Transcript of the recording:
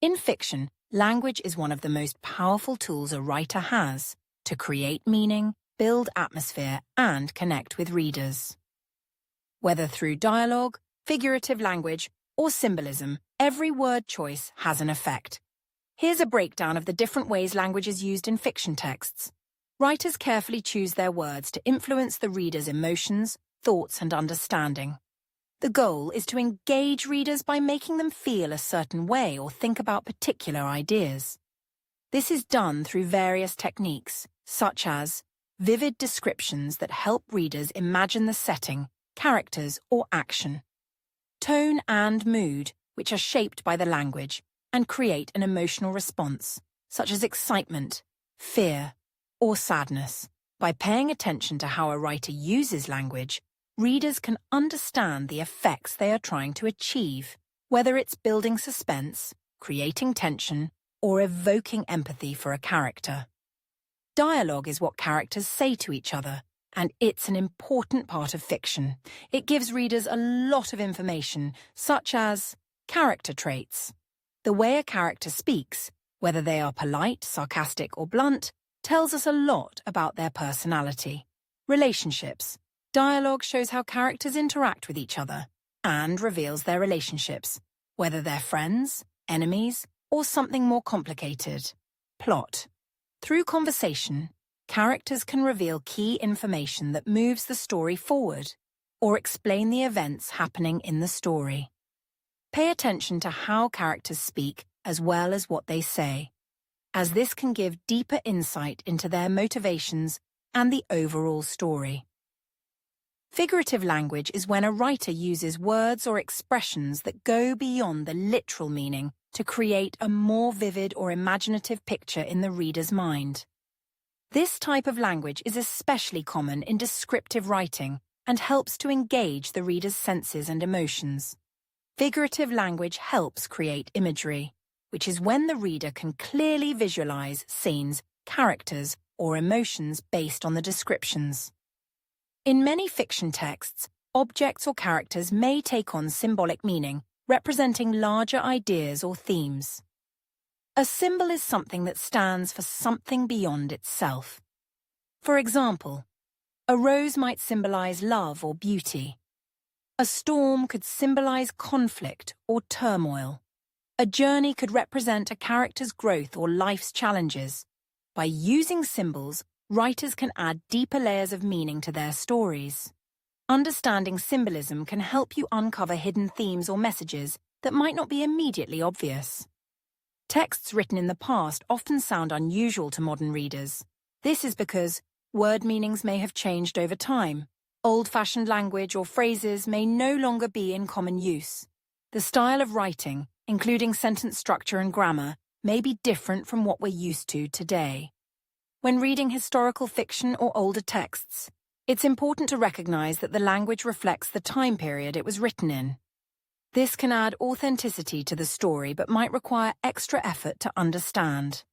In fiction, language is one of the most powerful tools a writer has to create meaning, build atmosphere, and connect with readers. Whether through dialogue, figurative language, or symbolism, every word choice has an effect. Here's a breakdown of the different ways language is used in fiction texts. Writers carefully choose their words to influence the reader's emotions, thoughts, and understanding. The goal is to engage readers by making them feel a certain way or think about particular ideas. This is done through various techniques, such as vivid descriptions that help readers imagine the setting, characters, or action. Tone and mood, which are shaped by the language and create an emotional response, such as excitement, fear, or sadness. By paying attention to how a writer uses language, readers can understand the effects they are trying to achieve, whether it's building suspense, creating tension, or evoking empathy for a character. Dialogue is what characters say to each other, and it's an important part of fiction. It gives readers a lot of information, such as character traits. The way a character speaks, whether they are polite, sarcastic, or blunt, tells us a lot about their personality. Relationships. Dialogue shows how characters interact with each other and reveals their relationships, whether they're friends, enemies, or something more complicated. Plot. Through conversation, characters can reveal key information that moves the story forward or explain the events happening in the story. Pay attention to how characters speak as well as what they say, as this can give deeper insight into their motivations and the overall story. Figurative language is when a writer uses words or expressions that go beyond the literal meaning to create a more vivid or imaginative picture in the reader's mind. This type of language is especially common in descriptive writing and helps to engage the reader's senses and emotions. Figurative language helps create imagery, which is when the reader can clearly visualize scenes, characters, or emotions based on the descriptions. In many fiction texts, objects or characters may take on symbolic meaning, representing larger ideas or themes. A symbol is something that stands for something beyond itself. For example, a rose might symbolize love or beauty. A storm could symbolize conflict or turmoil. A journey could represent a character's growth or life's challenges. By using symbols, writers can add deeper layers of meaning to their stories. Understanding symbolism can help you uncover hidden themes or messages that might not be immediately obvious. Texts written in the past often sound unusual to modern readers. This is because word meanings may have changed over time. Old-fashioned language or phrases may no longer be in common use. The style of writing, including sentence structure and grammar, may be different from what we're used to today. When reading historical fiction or older texts, it's important to recognize that the language reflects the time period it was written in. This can add authenticity to the story but might require extra effort to understand.